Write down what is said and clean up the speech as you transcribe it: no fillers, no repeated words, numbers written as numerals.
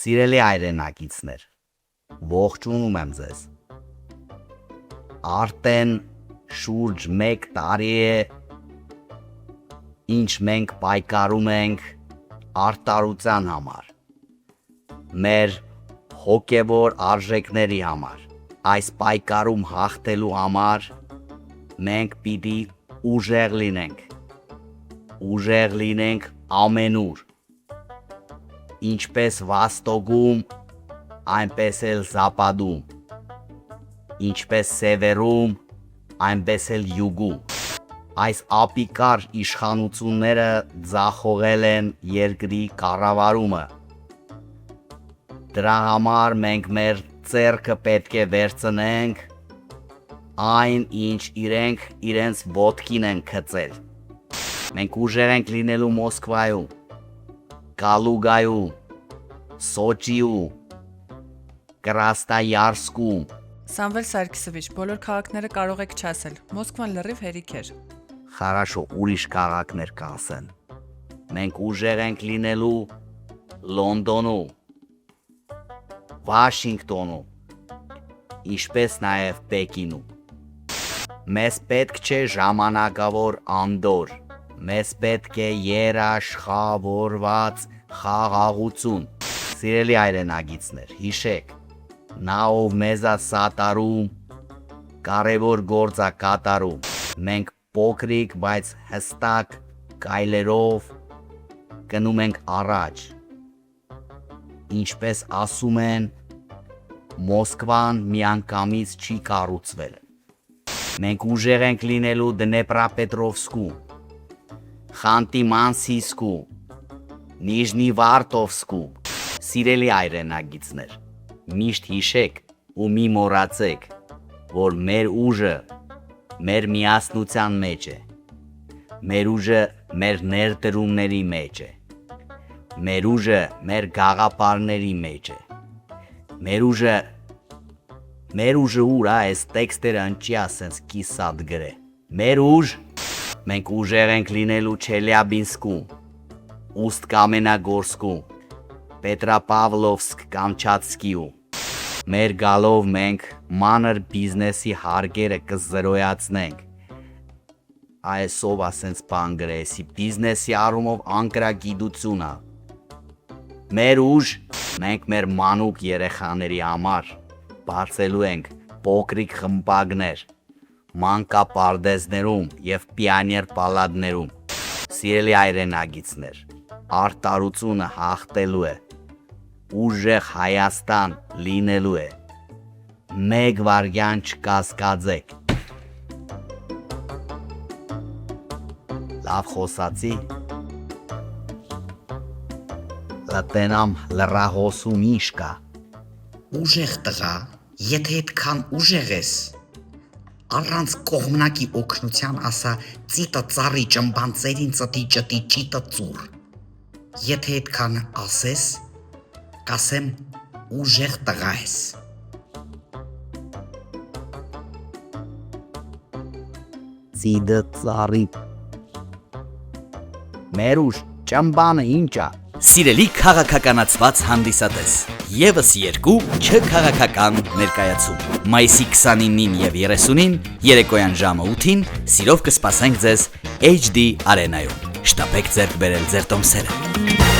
Սիրելի հայրենակիցներ, ողջունում եմ ձեզ։ Արդեն շուրջ 1 տարի է, ինչ մենք պայքարում ենք արտարության համար, մեր հոգևոր արժեքների համար, այս պայքարում հաղթելու համար մենք պիտի ուժեղ լինենք ամենուր, ինչպես Վաստոկում, այնպես էլ Զապադում, ինչպես Սևերում, այնպես էլ Յուգում, այս ապիկար իշխանությունները ձախողել են երկրի կառավարումը, դրա համար մենք մեր ձեռքը պետք է վերցնենք այն, ինչ իրենք իրենց ոտքին են գցել, մենք ուժեղ ենք լինելու Մոսկվայում, Կալուգայում, Սոչիում, Կրասնոյարսկում։ Սամվել Սարգիսովիչ, բոլոր քաղաքները կարող եք չասել, Մոսկվան լրիվ հերիք էր։ Խարաշո, ուրիշ քաղաքներ կասեն։ Մենք ուժեղ ենք լինելու Լոնդոնում, Վաշինգտոնում, ինչպես նաև Պեկինում։ Մեզ պետք չէ ժամանակավոր անդոր, մեզ պետք է երաշխավորված խաղաղություն։ Սիրելի հայրենակիցներ, հիշեք, նա ով մեզ է սատարում, կարևոր գործ է կատարում, մենք փոքրիկ, բայց հստակ քայլերով գնում ենք առաջ, ինչպես ասում են, Մոսկվան միանգամից չի կառուցվել, մենք ուժեղ ենք լինելու Դնեպրապետրովսկում, Խանտի-Մանսիյսկում, Նիժնիվարտովսկում։ Սիրելի հայրենակիցներ, միշտ հիշեք ու մի մոռացեք, որ մեր ուժը մեր միասնության մեջ է, մեր ուժը մեր ներդրումների մեջ է, մեր ուժը մեր գաղափարների մեջ է, մեր ուժը ուր այս տեքստերը ընչի ասենց կիսատ գրե, մեր ուժ, մենք ուժեղ ենք լինելու Չելյաբինսկում, Ուստ-Կամենագորսկում, Պետրապավլովսկ-Կամչատսկիում, մեր գալով մենք մանր բիզնեսի հարկերը կզրոյացնենք, այսով ասենց բան գրեսի, բիզնեսի առումով անկրագիտություն է, մեր ուժ, մենք մեր մանուկ երեխաների համար բարձելու ենք փոքրիկ խմբակներ, մանկապարտեզներում և պիոներ պալատներում։ Սիրելի հայրենակիցներ, արտարությունը հաղթելու է, ուժեղ Հայաստան լինելու է, մեկ վայրկյան չկասկածեք։ Լավ խոսացի, լտենամ լրահոսում ինչ կա։ Ուժեղ տղա, եթե այդքան ուժեղ ես, առանց կողմնակի օգնության ասա ծիտը ծառի ճմբանցերին ծտի ճտի ճիտը ծուր։ Եթե այդքան ասես, կասեմ ուժեղ տղա ես։ Ծիդը ծառի մեր ուժ ճմբանը ինչ է։ Սիրելի քաղաքականացված հանդիսատես, ևս 2 չքաղաքական ներկայացում։ Մայիսի 29-ին և 30-ին երեկոյան ժամը 8-ին սիրով կսպասենք ձեզ HD Արենայում։ Շտապեք ձեռք բերել ձեր տոմսերը։